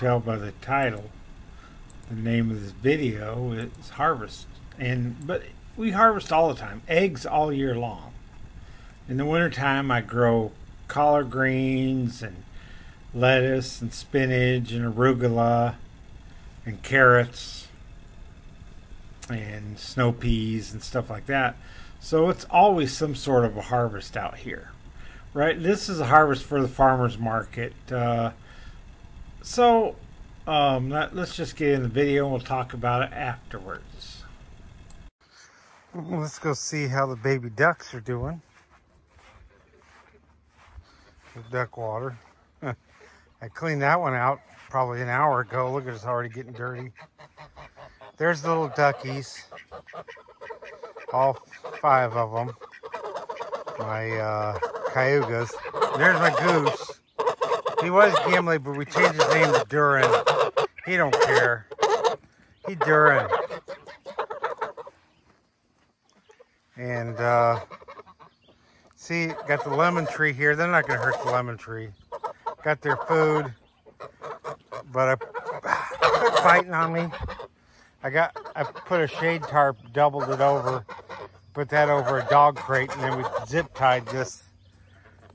tell by the title, the name of this video is harvest. But we harvest all the time, eggs all year long. In the wintertime, I grow collard greens and lettuce and spinach and arugula and carrots and snow peas and stuff like that. So it's always some sort of a harvest out here, right? This is a harvest for the farmer's market. Let's just get in the video and we'll talk about it afterwards. Let's go see how the baby ducks are doing. The duck water. I cleaned that one out probably an hour ago. Look at it, it's already getting dirty. There's the little duckies. All 5 of them. My cayugas. There's my goose. He was Gimli, but we changed his name to Durin. He don't care. He Durin. And see, got the lemon tree here. They're not going to hurt the lemon tree. Got their food, but quit biting on me. I put a shade tarp, doubled it over, put that over a dog crate, and then we zip tied this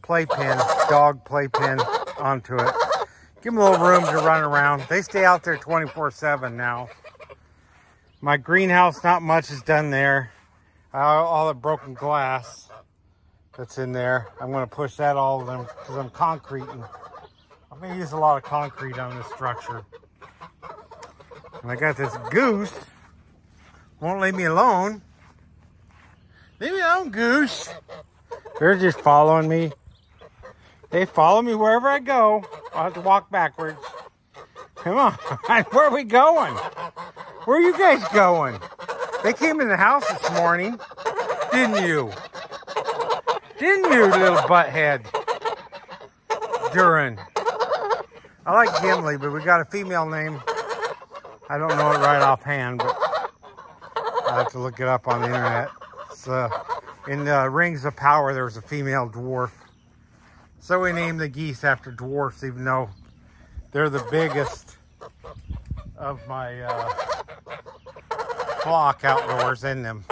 playpen, dog playpen, onto it. Give them a little room to run around. They stay out there 24/7 now. My greenhouse, not much is done there. All the broken glass that's in there, I'm going to push that all of them because I'm concreting. I'm going to use a lot of concrete on this structure. And I got this goose. Won't leave me alone. Leave me alone, goose. They're just following me. They follow me wherever I go. I'll have to walk backwards. Come on. Where are we going? Where are you guys going? They came in the house this morning. Didn't you? Didn't you, little butthead? Durin. I like Gimli, but we got a female name. I don't know it right offhand, but I have to look it up on the internet. It's, in the Rings of Power, there was a female dwarf. So we named the geese after dwarfs, even though they're the biggest of my flock outdoors in them.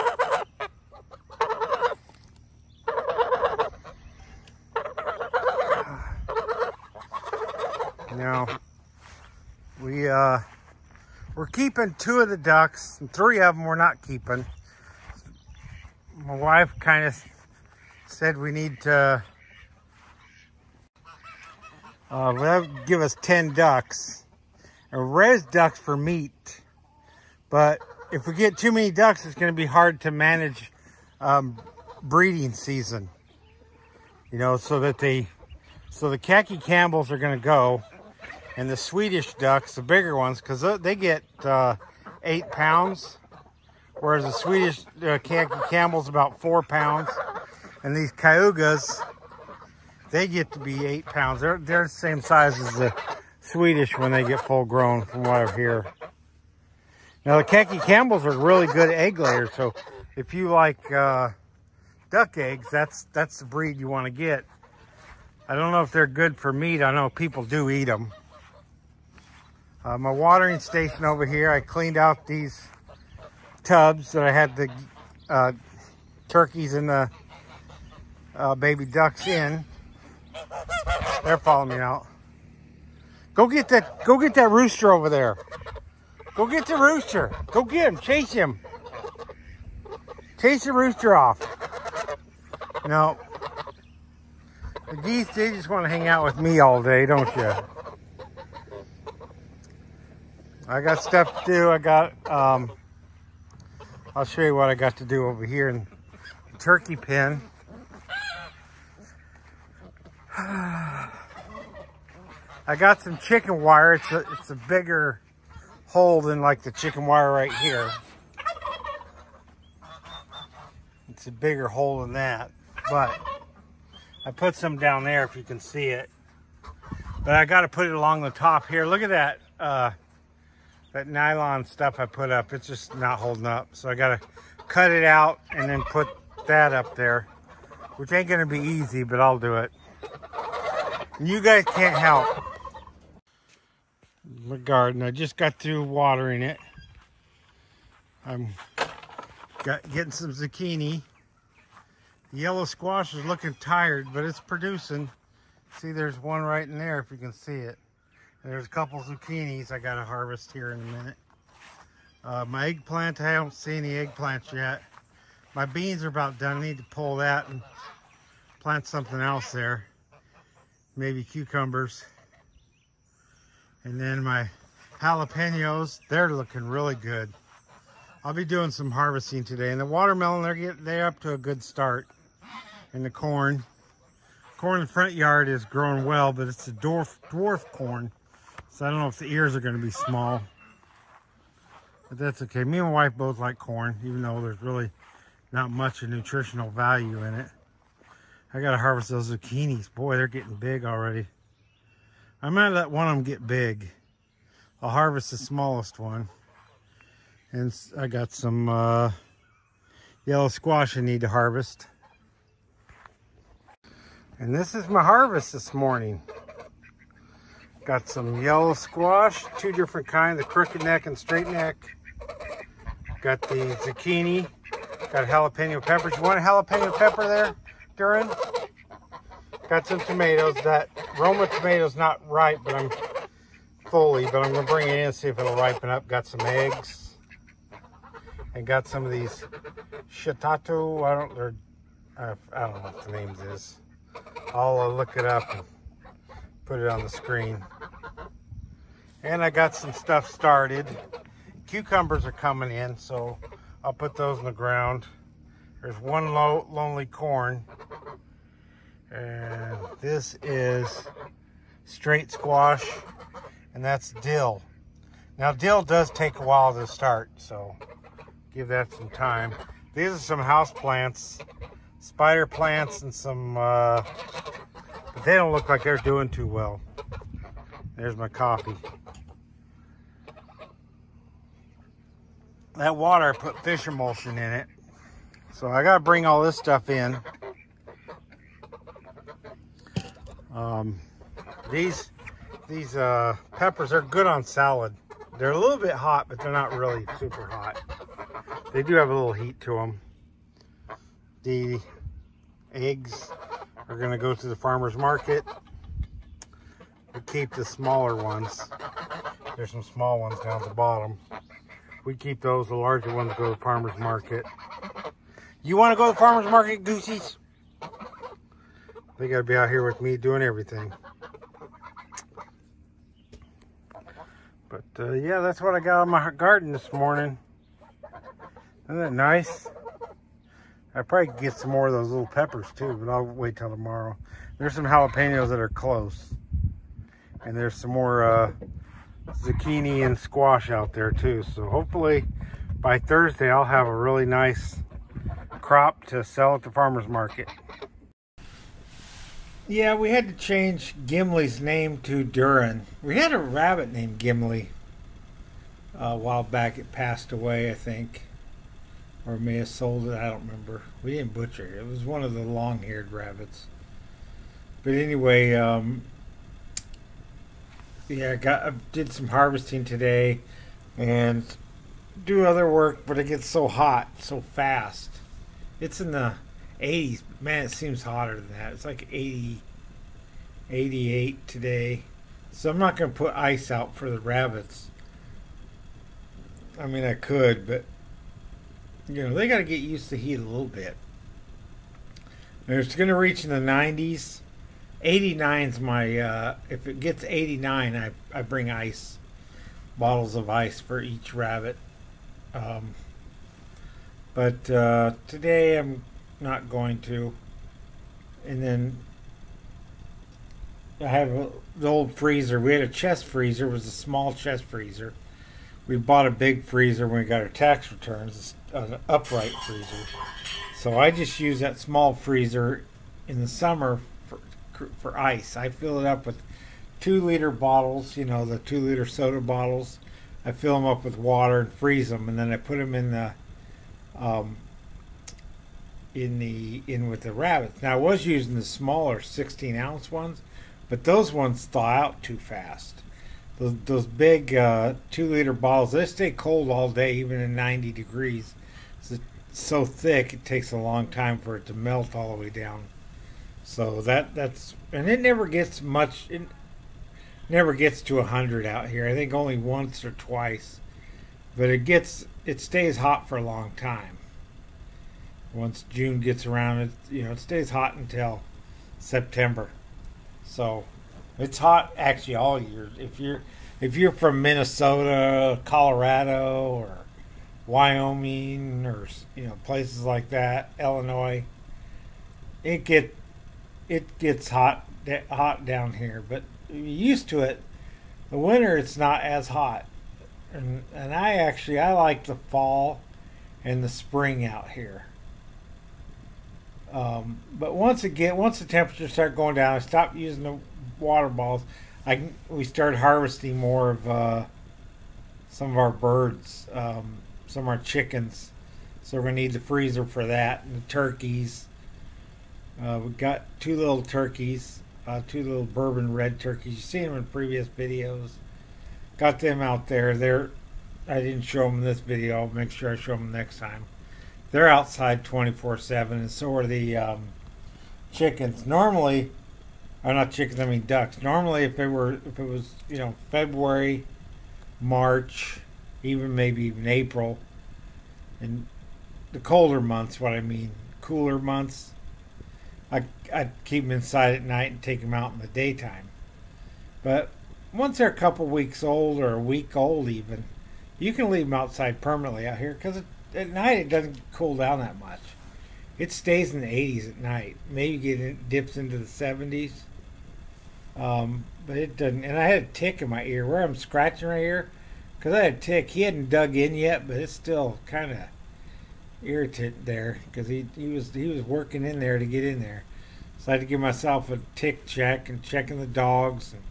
Now, we're keeping 2 of the ducks, and 3 of them we're not keeping. My wife kind of said we need to that would give us 10 ducks. And raise ducks for meat. But if we get too many ducks, it's going to be hard to manage breeding season. You know, so the khaki Campbells are going to go. And the Swedish ducks, the bigger ones, because they get 8 pounds. Whereas the Swedish khaki Campbell's about 4 pounds. And these cayugas, they get to be 8 pounds. They're the same size as the Swedish when they get full grown, from what I hear. Now, the khaki Campbells are really good egg layers. So if you like duck eggs, that's the breed you want to get. I don't know if they're good for meat. I know people do eat them. My watering station over here, I cleaned out these tubs that I had the turkeys and the baby ducks in. They're following me out. Go get that rooster over there. Go get the rooster. Go get him. Chase him. Chase the rooster off. No. The geese, they just want to hang out with me all day, don't you? I got stuff to do. I got, I'll show you what I got to do over here in the turkey pen. I got some chicken wire. It's a bigger hole than like the chicken wire right here. It's a bigger hole than that, but I put some down there if you can see it. But I got to put it along the top here. Look at that, that nylon stuff I put up. It's just not holding up. So I got to cut it out and then put that up there, which ain't going to be easy, but I'll do it. And you guys can't help. My garden. I just got through watering it. I'm getting some zucchini. The yellow squash is looking tired, but it's producing. See, there's one right in there if you can see it. And there's a couple zucchinis I got to harvest here in a minute. My eggplant, I don't see any eggplants yet. My beans are about done. I need to pull that and plant something else there. Maybe cucumbers. And then my jalapenos, they're looking really good. I'll be doing some harvesting today. And the watermelon, they're up to a good start. And the corn in the front yard is growing well, but it's a dwarf corn. So I don't know if the ears are going to be small. But that's okay. Me and my wife both like corn, even though there's really not much of nutritional value in it. I got to harvest those zucchinis. Boy, they're getting big already. I might let one of them get big. I'll harvest the smallest one. And I got some yellow squash I need to harvest. And this is my harvest this morning. Got some yellow squash, two different kinds, the crooked neck and straight neck. Got the zucchini, got jalapeno peppers. You want a jalapeno pepper there, Duran? Got some tomatoes. That Roma tomato's not ripe, but I'm fully, but I'm gonna bring it in and see if it'll ripen up. Got some eggs. And got some of these shiitake. I don't know what the names is. I'll look it up and put it on the screen. And I got some stuff started. Cucumbers are coming in, so I'll put those in the ground. There's one lonely corn. And this is straight squash, and that's dill. Now dill does take a while to start, so give that some time. These are some house plants, spider plants, and some, but they don't look like they're doing too well. There's my coffee. That water, I put fish emulsion in it. So I gotta bring all this stuff in. These peppers are good on salad. They're a little bit hot, but they're not really super hot. They do have a little heat to them. The eggs are gonna go to the farmer's market. We keep the smaller ones. There's some small ones down at the bottom. We keep those. The larger ones go to the farmer's market. You want to go to the farmer's market, Goosies? They got to be out here with me doing everything. But yeah, that's what I got on my garden this morning. Isn't that nice? I probably could get some more of those little peppers too, but I'll wait till tomorrow. There's some jalapenos that are close. And there's some more zucchini and squash out there too. So hopefully by Thursday I'll have a really nice crop to sell at the farmer's market. Yeah, we had to change Gimli's name to Duran. We had a rabbit named Gimli a while back. It passed away, I think, or may have sold it. I don't remember. We didn't butcher it. It was one of the long-haired rabbits. But anyway, yeah, I did some harvesting today and do other work, but it gets so hot so fast. It's in the 80s. Man, it seems hotter than that. It's like 80, 88 today. So I'm not going to put ice out for the rabbits. I mean, I could, but you know, they got to get used to heat a little bit. And it's going to reach in the 90s. 89's my, if it gets 89, I bring ice, bottles of ice for each rabbit. But today I'm not going to. And then I have the old freezer. We had a chest freezer. It was a small chest freezer. We bought a big freezer when we got our tax returns, an upright freezer. So I just use that small freezer in the summer for ice. I fill it up with 2-liter bottles, you know, the 2-liter soda bottles. I fill them up with water and freeze them, and then I put them in with the rabbits. Now I was using the smaller 16-ounce ones, but those ones thaw out too fast. those big 2-liter bottles, they stay cold all day, even in 90 degrees. It's so thick, it takes a long time for it to melt all the way down. So that's and it never gets much. It never gets to 100 out here. I think only once or twice, but it stays hot for a long time. Once June gets around, it stays hot until September. So it's hot actually all year. If you're from Minnesota, Colorado, or Wyoming, or places like that, Illinois, it gets hot down here. But you're used to it. The winter it's not as hot, and I like the fall and the spring out here. But once the temperatures start going down, I stopped using the water balls. We started harvesting more of some of our birds, some of our chickens. So we're gonna need the freezer for that, and the turkeys. We got 2 little turkeys, 2 little bourbon red turkeys. You've seen them in previous videos. Got them out there. I didn't show them in this video. I'll make sure I show them next time. They're outside 24/7, and so are the chickens. Normally, or not chickens, I mean ducks. Normally, if it was February, March, maybe even April, and the colder months, cooler months, I'd keep them inside at night and take them out in the daytime. But once they're a couple weeks old, or a week old even, you can leave them outside permanently out here, because at night it doesn't cool down that much. It stays in the 80s at night. Maybe it dips into the 70s. But it doesn't. And I had a tick in my ear, where I'm scratching right here, because I had a tick. He hadn't dug in yet, but it's still kind of irritant there, because he was working in there to get in there. So I had to give myself a tick check, and checking the dogs. And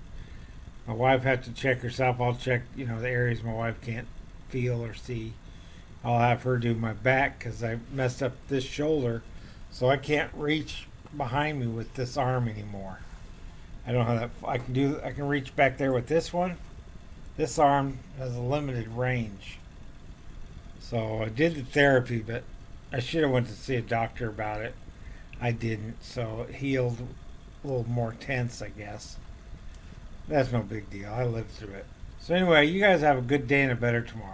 my wife had to check herself. I'll check the areas my wife can't feel or see. I'll have her do my back, because I messed up this shoulder, so I can't reach behind me with this arm anymore. I don't know how that I can reach back there with this one. This arm has a limited range. So I did the therapy, but I should have went to see a doctor about it. I didn't, so it healed a little more tense, I guess. That's no big deal. I lived through it. So anyway, you guys have a good day and a better tomorrow.